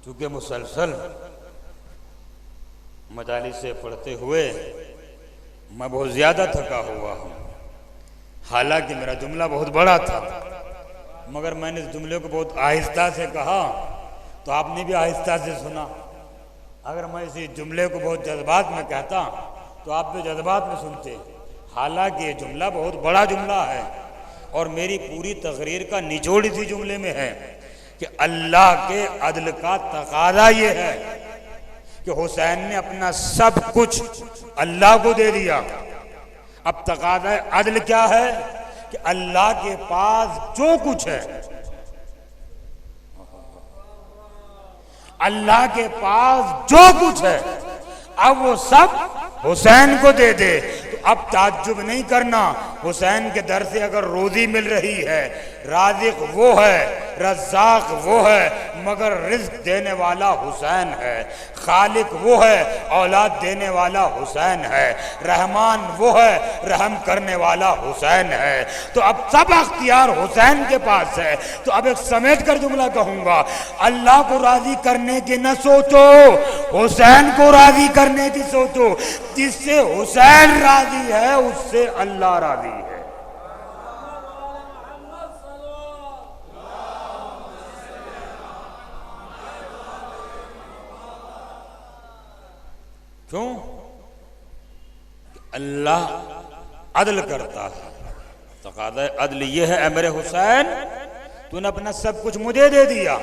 चूँकि मुसलसल मजालिस से पढ़ते हुए मैं बहुत ज़्यादा थका हुआ हूँ। हालांकि मेरा जुमला बहुत बड़ा था, मगर मैंने इस जुमले को बहुत आहिस्ता से कहा तो आपने भी आहिस्ता से सुना। अगर मैं इसी जुमले को बहुत जज्बात में कहता तो आप भी जज्बात में सुनते। हालांकि ये जुमला बहुत बड़ा जुमला है और मेरी पूरी तकरीर का निचोड़ इसी जुमले में है कि अल्लाह के अदल का तकाज़ा ये है कि हुसैन ने अपना सब कुछ अल्लाह को दे दिया। अब तकाज़ा अदल क्या है कि अल्लाह के पास जो कुछ है, अल्लाह के पास जो कुछ है, अब वो सब हुसैन को दे दे। तो अब ताज्जुब नहीं करना, हुसैन के दर से अगर रोजी मिल रही है, राज़िक वो है, रज़्ज़ाक़ वो है, मगर रिज़्क़ देने वाला हुसैन है। खालिक वो है, औलाद देने वाला हुसैन है। रहमान वो है, रहम करने वाला हुसैन है। तो अब सब अख्तियार हुसैन के पास है। तो अब एक समेट कर जुमला कहूंगा, अल्लाह को राजी करने की न सोचो, हुसैन को राजी करने की सोचो। जिससे हुसैन राजी है उससे अल्लाह राजी है। क्यों? अल्लाह अदल करता है। तकाज़ा अदल ये है, ऐ मेरे हुसैन तूने अपना सब कुछ मुझे दे दिया।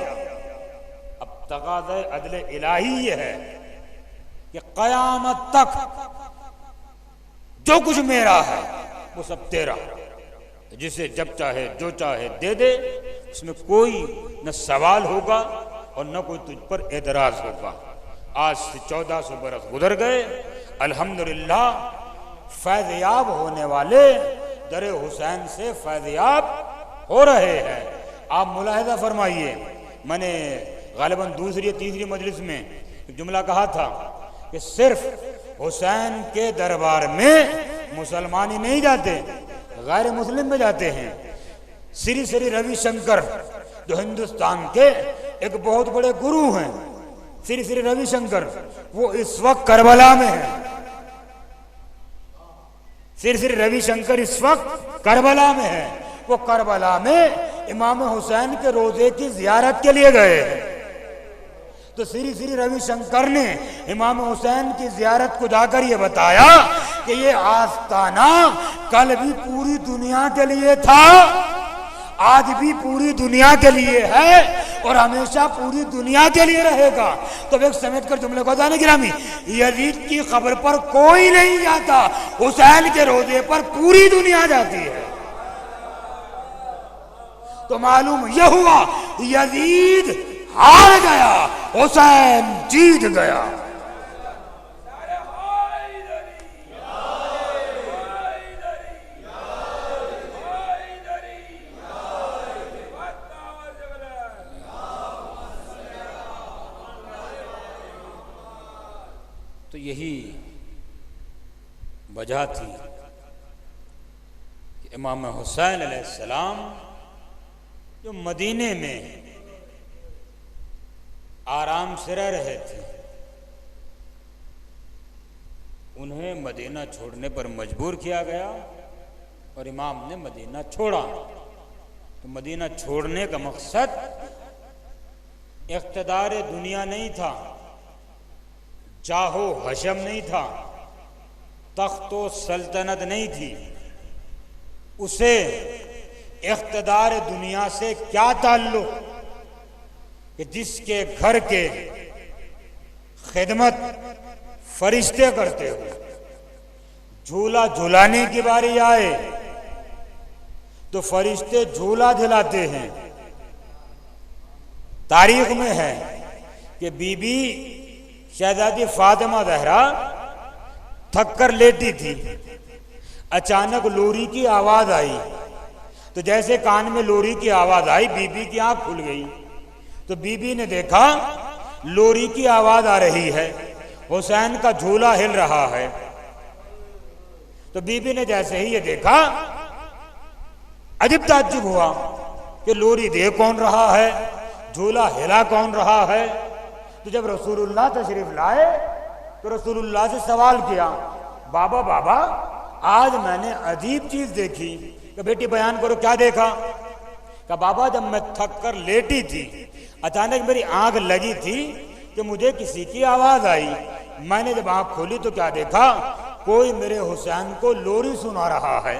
अब तकाज़ा अदल इलाही ये है कि क़यामत तक जो कुछ मेरा है वो सब तेरा, जिसे जब चाहे जो चाहे दे दे। उसमें कोई न सवाल होगा और न कोई तुझ पर एतराज होगा। आज से 1400 बरस गुजर गए, अल्हम्दुलिल्लाह फैज़याब होने वाले दरे हुसैन से फैज़याब हो रहे हैं। आप मुलाहिज़ा फरमाइए, मैंने गालिबन दूसरी या तीसरी मजलिस में एक जुमला कहा था कि सिर्फ हुसैन के दरबार में मुसलमान ही नहीं जाते, गैर मुस्लिम में जाते हैं। श्री श्री रविशंकर जो हिंदुस्तान के एक बहुत बड़े गुरु हैं, श्री श्री रविशंकर, वो इस वक्त करबला में है। श्री श्री रविशंकर इस वक्त करबला में है। वो करबला में इमाम हुसैन के रोजे की जियारत के लिए गए हैं। तो श्री श्री रविशंकर ने इमाम हुसैन की जियारत को जाकर ये बताया कि ये आस्ताना कल भी पूरी दुनिया के लिए था, आज भी पूरी दुनिया के लिए है और हमेशा पूरी दुनिया के लिए रहेगा। तो एक समेट कर जुमले को जाने गिरामी, यजीद की खबर पर कोई नहीं जाता, हुसैन के रोजे पर पूरी दुनिया जाती है। तो मालूम यह हुआ यजीद हार गया, हुसैन जीत गया। तो यही वजह थी कि इमाम हुसैन अलैहिस्सलाम जो मदीने में आराम से रह रहे थे, उन्हें मदीना छोड़ने पर मजबूर किया गया और इमाम ने मदीना छोड़ा। तो मदीना छोड़ने का मकसद इक़्तिदार दुनिया नहीं था, चाहो हशम नहीं था, तख्तो सल्तनत नहीं थी। उसे इक़्तिदार दुनिया से क्या ताल्लुक कि जिसके घर के खिदमत फरिश्ते करते हो, झूला झुलाने की बारी आए तो फरिश्ते झूला झुलाते हैं। तारीख में है कि बीबी शहजादी फातिमा ज़हरा थक कर लेटी थी, अचानक लोरी की आवाज आई। तो जैसे कान में लोरी की आवाज आई, बीबी की आंख खुल गई। तो बीबी ने देखा लोरी की आवाज आ रही है, हुसैन का झूला हिल रहा है। तो बीबी ने जैसे ही ये देखा, अजीब ताज्जुब हुआ कि लोरी दे कौन रहा है, झूला हिला कौन रहा है। तो जब रसूलुल्लाह तशरीफ लाए तो रसूलुल्लाह से सवाल किया, बाबा बाबा आज मैंने अजीब चीज देखी। कि बेटी बयान करो क्या देखा? कि बाबा जब मैं थक कर लेटी थी अचानक मेरी आंख लगी थी कि मुझे किसी की आवाज आई। मैंने जब आंख खोली तो क्या देखा, कोई मेरे हुसैन को लोरी सुना रहा है,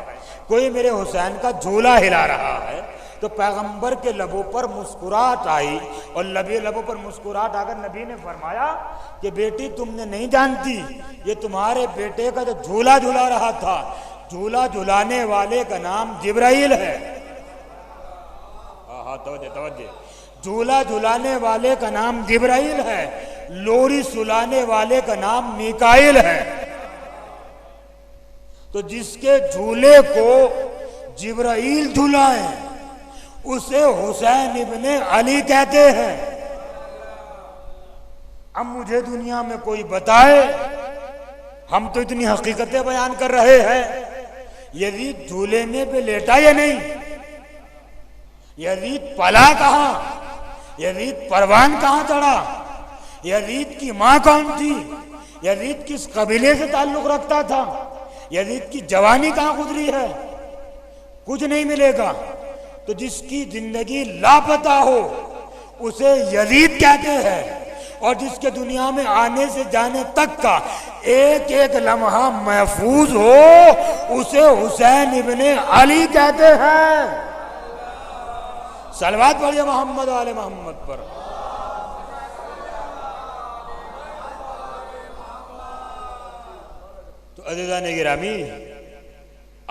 कोई मेरे हुसैन का झूला हिला रहा है। तो पैगंबर के लबों पर मुस्कुराहट आई और लबों पर मुस्कुराहट आकर नबी ने फरमाया कि बेटी तुमने नहीं जानती, ये तुम्हारे बेटे का जो झूला झूला रहा था, झूला झुलाने वाले का नाम जिब्राइल है। हाँ तवज्जो, झूला झुलाने वाले का नाम जिब्राइल है, लोरी सुलाने वाले का नाम मीकाइल है। तो जिसके झूले को जिब्राइल झुलाए उसे हुसैन इब्ने अली कहते हैं। अब मुझे दुनिया में कोई बताए, हम तो इतनी हकीकतें बयान कर रहे हैं, यजीद झूले में पे लेटा या नहीं, यजीद पला कहां, यजीद परवान कहां चढ़ा, यजीद की मां कौन थी, यजीद किस कबीले से ताल्लुक रखता था, यजीद की जवानी कहां गुजरी है, कुछ नहीं मिलेगा। तो जिसकी जिंदगी लापता हो उसे यजीद कहते हैं, और जिसके दुनिया में आने से जाने तक का एक एक लम्हा महफूज हो उसे हुसैन इब्ने अली कहते हैं। सलवात पढ़िए मोहम्मद वाले मोहम्मद पर। तो अज़ीज़ान गिरामी,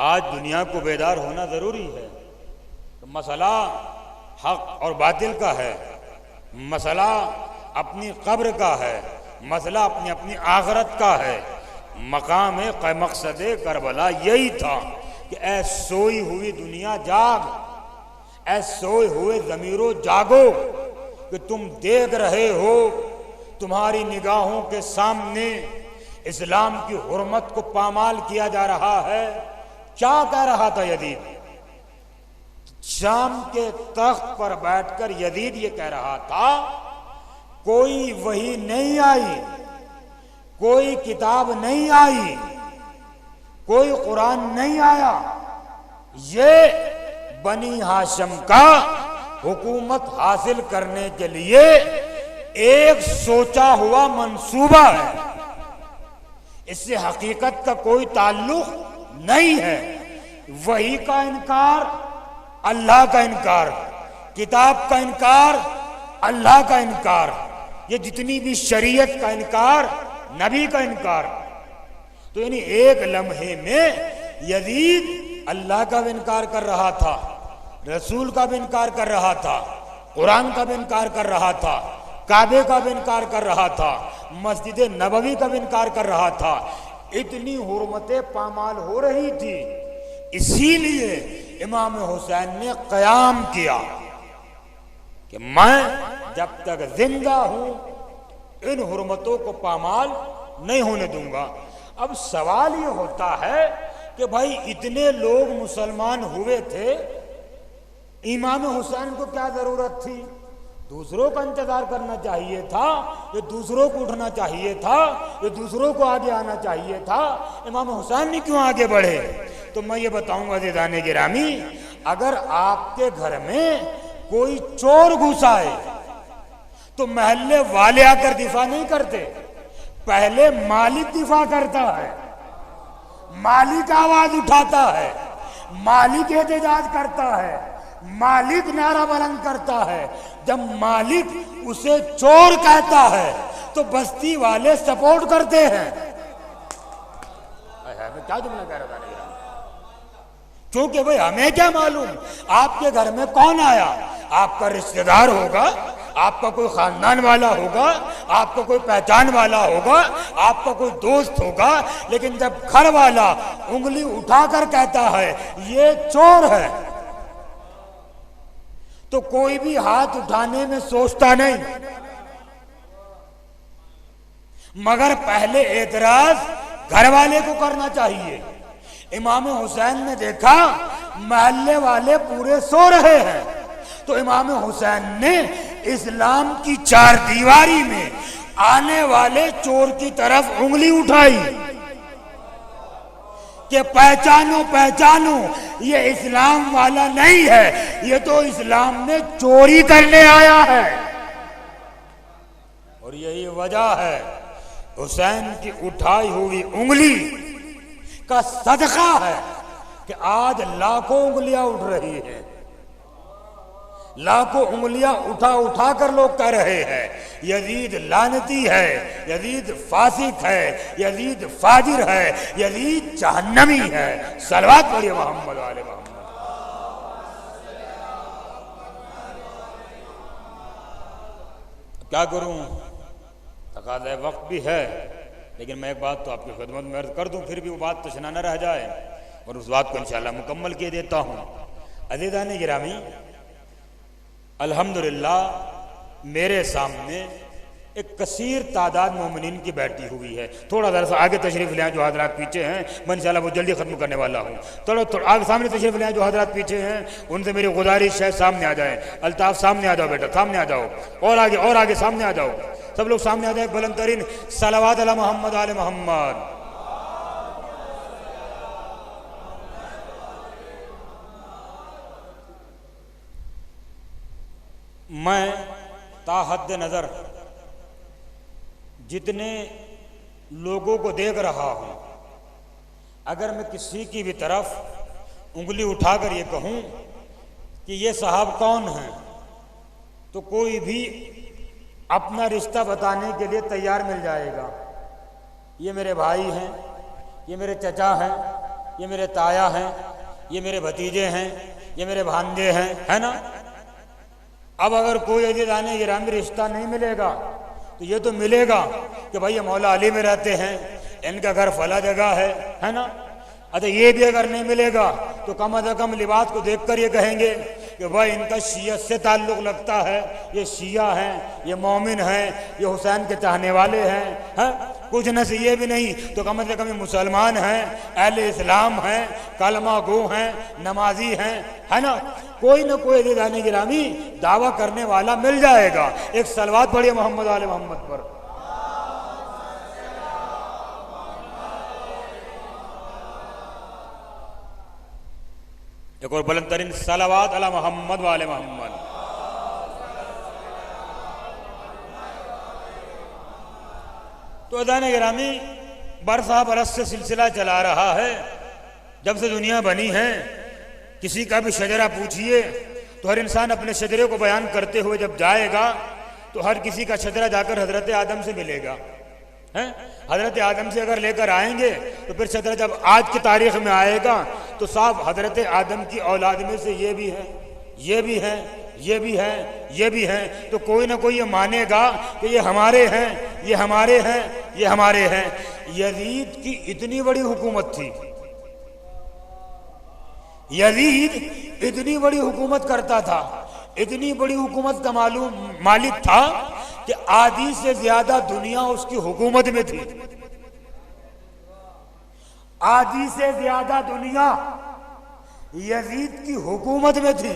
आज दुनिया को बेदार होना जरूरी है। तो मसला हक और बातिल का है, मसला अपनी कब्र का है, मसला अपनी अपनी आखिरत का है। मकाम मकसद करबला यही था कि ऐ सोई हुई दुनिया जाग, ऐ सोए हुए ज़मीरो जागो, कि तुम देख रहे हो तुम्हारी निगाहों के सामने इस्लाम की हुर्मत को पामाल किया जा रहा है। क्या कह रहा था यजीद? शाम के तख्त पर बैठकर यजीद ये कह रहा था, कोई वही नहीं आई, कोई किताब नहीं आई, कोई कुरान नहीं आया, ये बनी हाशिम का हुकूमत हासिल करने के लिए एक सोचा हुआ मंसूबा है, इससे हकीकत का कोई ताल्लुक नहीं है। वही का इनकार, अल्लाह का इनकार, किताब का इनकार, अल्लाह का इनकार, ये जितनी भी शरीयत का इनकार, नबी का इनकार। तो यानी एक लम्हे में यजीद अल्लाह का भी इनकार कर रहा था, रसूल का भी इनकार कर रहा था, कुरान का भी इनकार कर रहा था, काबे का भी इनकार कर रहा था, मस्जिद नबवी का भी इनकार कर रहा था। इतनी हुर्मतें पामाल हो रही थी, इसीलिए इमाम हुसैन ने क़याम किया कि मैं जब तक जिंदा हूं इन हुर्मतों को पामाल नहीं होने दूंगा। अब सवाल ये होता है कि भाई इतने लोग मुसलमान हुए थे, इमाम हुसैन को क्या जरूरत थी? दूसरों का इंतजार करना चाहिए था, ये दूसरों को उठना चाहिए था, ये दूसरों को आगे आना चाहिए था। इमाम हुसैन ने क्यों आगे बढ़े? तो मैं ये बताऊंगा अज़ीज़ान गिरामी, अगर आपके घर में कोई चोर घुस आए तो मोहल्ले वाले आकर दिफा नहीं करते, पहले मालिक दिफा करता है, मालिक आवाज उठाता है, मालिक एहतजाज करता है, मालिक नारा बुलंद करता है। जब मालिक उसे चोर कहता है तो बस्ती वाले सपोर्ट करते हैं। मैं क्या जुमला कह रहा था? क्योंकि भाई हमें क्या मालूम आपके घर में कौन आया, आपका रिश्तेदार होगा, आपका कोई खानदान वाला होगा, आपका कोई पहचान वाला होगा, आपका कोई दोस्त होगा, लेकिन जब घर वाला उंगली उठाकर कहता है ये चोर है तो कोई भी हाथ उठाने में सोचता नहीं, मगर पहले एतराज घर वाले को करना चाहिए। इमाम हुसैन ने देखा मोहल्ले वाले पूरे सो रहे हैं, तो इमाम हुसैन ने इस्लाम की चार दीवारी में आने वाले चोर की तरफ उंगली उठाई कि पहचानो पहचानो, ये इस्लाम वाला नहीं है, ये तो इस्लाम में चोरी करने आया है। और यही वजह है हुसैन की उठाई हुई उंगली का सदका है कि आज लाखों उंगलियां उठ रही हैं, लाखों उंगलियां उठा उठा कर लोग कह रहे हैं यजीद लानती है, यजीद फासिक है, यजीद फाजिर है, यजीद जहन्नमी है। सलवात पढ़िए मोहम्मद वाले मोहम्मद। क्या करूं, तकाज़े वक्त भी है, लेकिन मैं एक बात तो आपकी खिदमत में अर्ज कर दूं, फिर भी वो बात तशना न रह जाए और उस बात को इंशाअल्लाह मुकम्मल किए देता हूं। अज़ीज़ान गिरामी, अल्हम्दुलिल्लाह मेरे सामने एक कसीर तादाद मोमिनीन की बैठी हुई है। थोड़ा सा आगे तशरीफ़ ले आए जो हज़रात पीछे हैं, मैं इंशाअल्लाह वो जल्दी ख़त्म करने वाला हूँ। थोड़ा आगे सामने तशरीफ़ ले आए जो हज़रात पीछे हैं, उनसे मेरी गुजारिश है सामने आ जाए। अल्ताफ़ सामने आ जाओ बेटा, सामने आ जाओ, और आगे सामने आ जाओ, सब लोग सामने आ जाए। बुलंद तरीन सलावत अला मोहम्मद आले मोहम्मद। मैं ताहद नज़र जितने लोगों को देख रहा हूं, अगर मैं किसी की भी तरफ उंगली उठाकर ये कहूं कि ये साहब कौन हैं, तो कोई भी अपना रिश्ता बताने के लिए तैयार मिल जाएगा। ये मेरे भाई हैं, ये मेरे चचा हैं, ये मेरे ताया हैं, ये मेरे भतीजे हैं, ये मेरे भांजे हैं, है ना। अब अगर कोई अज़ीज़ाने गिरामी रिश्ता नहीं मिलेगा तो ये तो मिलेगा कि भाई ये मौला अली में रहते हैं, इनका घर फला जगह है ना। अच्छा, ये भी अगर नहीं मिलेगा तो कम अज़ कम लिबास को देखकर ये कहेंगे कि भाई इनका शियत से ताल्लुक़ लगता है, ये शिया हैं, ये मोमिन हैं, ये हुसैन के चाहने वाले हैं। कुछ न से ये भी नहीं तो कम से कम ये मुसलमान हैं, अहले इस्लाम हैं, कलमा गो हैं, नमाजी हैं, है ना। कोई न कोई अज़ीज़ाने गिरामी दावा करने वाला मिल जाएगा। एक सलवात पढ़िए मोहम्मद आले मोहम्मद पर। एक और बुलंद तरीन सलावत अला मोहम्मद वाले मोहम्मद। तो अज़ीज़ाने गिरामी, बरसा बरस से सिलसिला चला रहा है, जब से दुनिया बनी है। किसी का भी शजरा पूछिए तो हर इंसान अपने शजरे को बयान करते हुए जब जाएगा तो हर किसी का शजरा जाकर हजरत आदम से मिलेगा, हैं। हजरत आदम से अगर लेकर आएंगे तो फिर शजरा जब आज की तारीख में आएगा तो साहब हजरत आदम की औलाद में से ये भी है, ये भी है, ये भी है, ये भी है। तो कोई ना कोई ये मानेगा कि ये हमारे हैं, ये हमारे हैं, ये हमारे हैं। यजीद की इतनी बड़ी हुकूमत थी, यजीद इतनी बड़ी हुकूमत करता था, इतनी बड़ी हुकूमत का मालिक था कि आधी से ज्यादा दुनिया उसकी हुकूमत में थी। आधी से ज्यादा दुनिया यजीद की हुकूमत में थी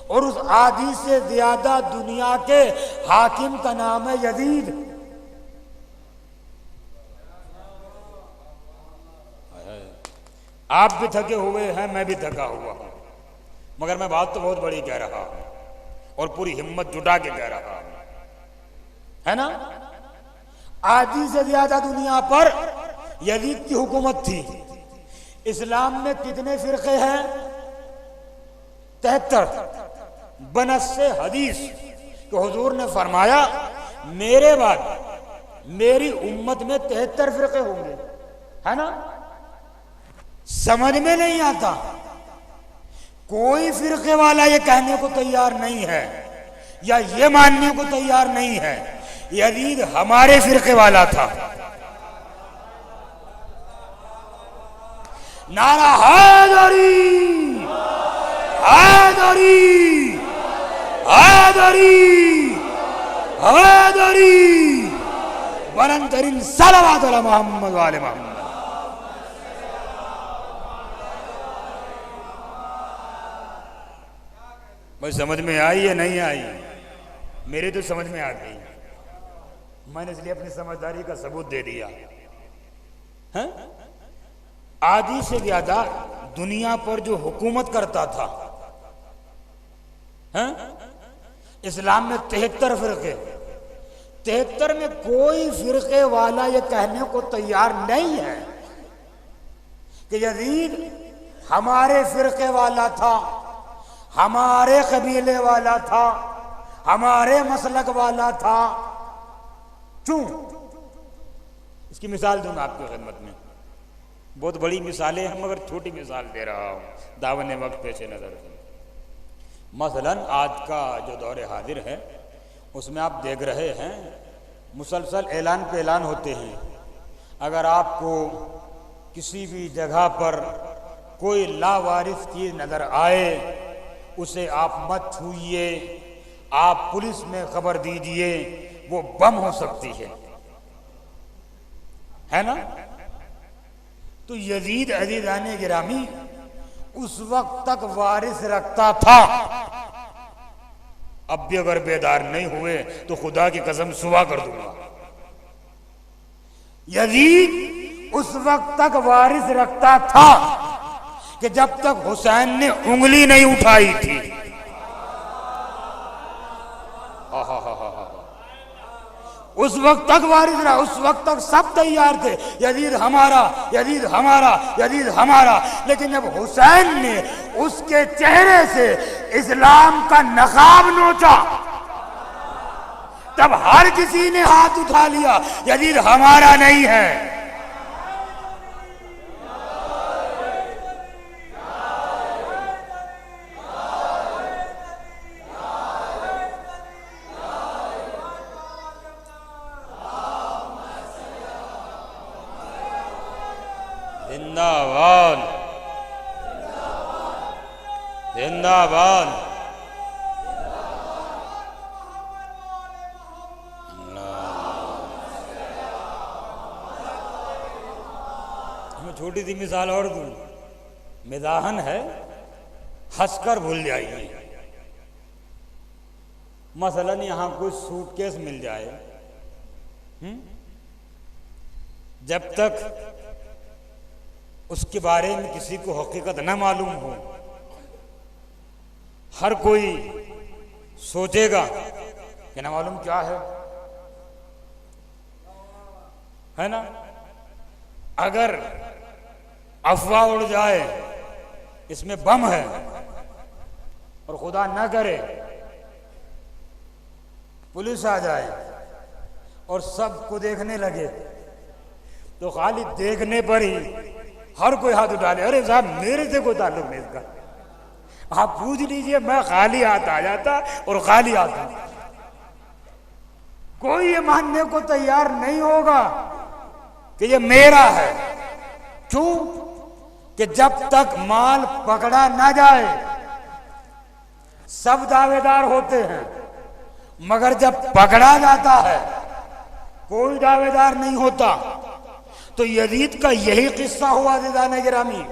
और उस आधी से ज्यादा दुनिया के हाकिम का नाम है यजीद। आप भी थके हुए हैं, मैं भी थका हुआ हूं, मगर मैं बात तो बहुत बड़ी कह रहा हूं और पूरी हिम्मत जुटा के कह रहा हूं, है ना। आधी से ज्यादा दुनिया पर यजीद की हुकूमत थी। इस्लाम में कितने फिरके हैं? 73। बनस्से हदीस कि हुजूर ने फरमाया मेरे बाद मेरी उम्मत में 73 फिरके होंगे, है ना। समझ में नहीं आता, कोई फिरके वाला ये कहने को तैयार नहीं है या ये मानने को तैयार नहीं है यजीद हमारे फिरके वाला था। नारा हैदरी, हैदरी, हैदरी, हैदरी, बुलंद तरीन सलावत अला मोहम्मद वाले मोहम्मद। भाई समझ में आई या नहीं आई? मेरे तो समझ में आ गई। मैंने इसलिए अपनी समझदारी का सबूत दे दिया है। आधी से ज्यादा दुनिया पर जो हुकूमत करता था है? इस्लाम में 73 फिरके, 73 में कोई फिरके वाला ये कहने को तैयार नहीं है कि यजीद हमारे फिरके वाला था, हमारे कबीले वाला था, हमारे मसलक वाला था। क्यों? इसकी मिसाल दूंगा आपकी खिदमत में। बहुत बड़ी मिसालें हैं मगर छोटी मिसाल दे रहा हूं दावने वक्त पेश नजर से। मसलन आज का जो दौर हाजिर है उसमें आप देख रहे हैं मुसलसल ऐलान पे ऐलान होते हैं। अगर आपको किसी भी जगह पर कोई लावारिस चीज नजर आए उसे आप मत छूइए, आप पुलिस में खबर दीजिए, वो बम हो सकती है ना? तो यजीद अजीजाने गिरामी उस वक्त तक वारिस रखता था। अब भी अगर बेदार नहीं हुए तो खुदा की कसम सुबह कर दूंगा। यजीद उस वक्त तक वारिस रखता था कि जब तक हुसैन ने उंगली नहीं उठाई थी। उस वक्त तक वारिस रहा, उस वक्त तक सब तैयार थे, यजीद हमारा, यजीद हमारा, यजीद हमारा। लेकिन जब हुसैन ने उसके चेहरे से इस्लाम का नकाब नोचा तब हर किसी ने हाथ उठा लिया, यजीद हमारा नहीं है। जिंदाबाद, जिंदाबाद। मैं छोटी सी मिसाल और दूं, मिजाहन है, हंसकर भूल जाइए। मसलन यहां कोई सूटकेस मिल जाए, जब तक उसके बारे में किसी को हकीकत न मालूम हो हर कोई सोचेगा कि न मालूम क्या है ना? अगर अफवाह उड़ जाए इसमें बम है और खुदा न करे पुलिस आ जाए और सबको देखने लगे तो खाली देखने पर ही हर कोई हाथ उठा ले, अरे साहब मेरे से कोई ताल्लुक नहीं इसका। आप पूछ लीजिए, मैं खाली हाथ आ जाता और खाली आता। कोई ये मानने को तैयार नहीं होगा कि ये मेरा है। क्यों? कि जब तक माल पकड़ा ना जाए सब दावेदार होते हैं, मगर जब पकड़ा जाता है कोई दावेदार नहीं होता। तो यजीद का यही किस्सा हुआ ज़िदाने गिरामी।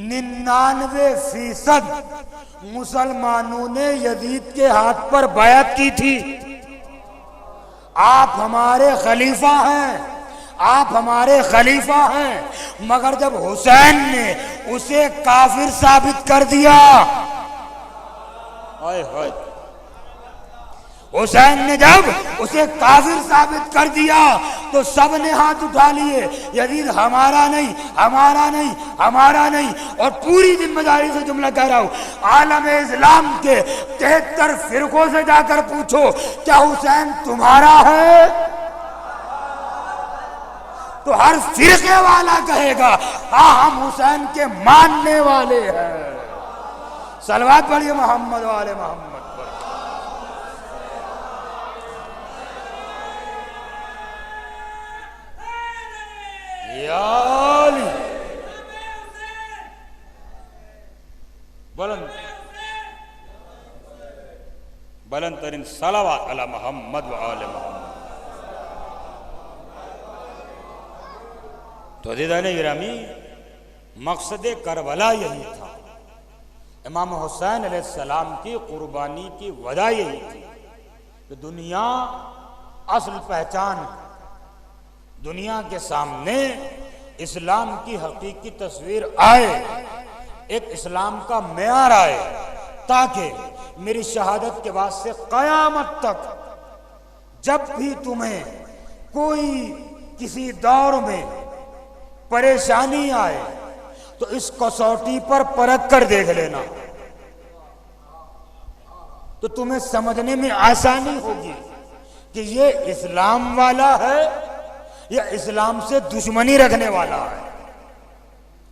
99% मुसलमानों ने यजीद के हाथ पर बैअत की थी। आप हमारे खलीफा हैं, आप हमारे खलीफा हैं। मगर जब हुसैन ने उसे काफिर साबित कर दिया, हाय हाय, हुसैन ने जब उसे काफिर साबित कर दिया तो सब ने हाथ उठा लिए, यजीद हमारा नहीं, हमारा नहीं, हमारा नहीं। और पूरी जिम्मेदारी से जुमला कह रहा हूं, आलम इस्लाम के 73 फिरकों से जाकर पूछो क्या हुसैन तुम्हारा है? तो हर फिरके वाला कहेगा हाँ हम हुसैन के मानने वाले हैं। सलवात पढ़िए मोहम्मद वाले मोहम्मद। बुलंद बुलंद तरीन सलावत अला मोहम्मद व आले मोहम्मद। तो अज़ीज़ाने गिरामी, मकसद करबला यही था। इमाम हुसैन अलैहिस्सलाम की कुर्बानी की वजह यही थी कि दुनिया असल पहचान दुनिया के सामने इस्लाम की हकीकी तस्वीर आए, एक इस्लाम का मेयार आए, ताकि मेरी शहादत के बाद से कयामत तक जब भी तुम्हें कोई किसी दौर में परेशानी आए तो इस कसौटी पर परख कर देख लेना, तो तुम्हें समझने में आसानी होगी कि ये इस्लाम वाला है या इस्लाम से दुश्मनी रखने वाला है।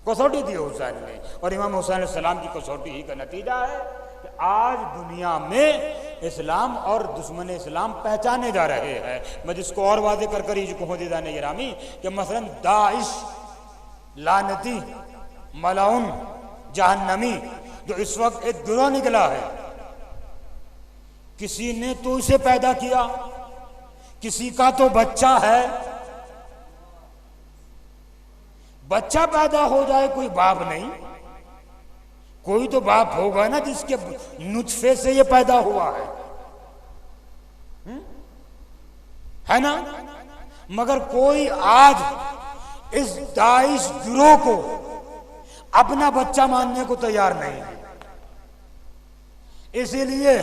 कसौटी दी हुसैन ने, और इमाम हुसैन अलैहिस्सलाम की कसौटी ही का नतीजा है कि आज दुनिया में इस्लाम और दुश्मन इस्लाम पहचाने जा रहे हैं। मैं जिसको और वादे कर कर कहूँ गिरामी कि मसलन दाइश लानती मलाउन जहन्नमी जो इस वक्त एक गिरोह निकला है, किसी ने तो इसे पैदा किया, किसी का तो बच्चा है। बच्चा पैदा हो जाए कोई बाप नहीं, कोई तो बाप होगा ना जिसके नुत्फे से ये पैदा हुआ है ना। मगर कोई आज इस दाइश गिरोह को अपना बच्चा मानने को तैयार नहीं है। इसीलिए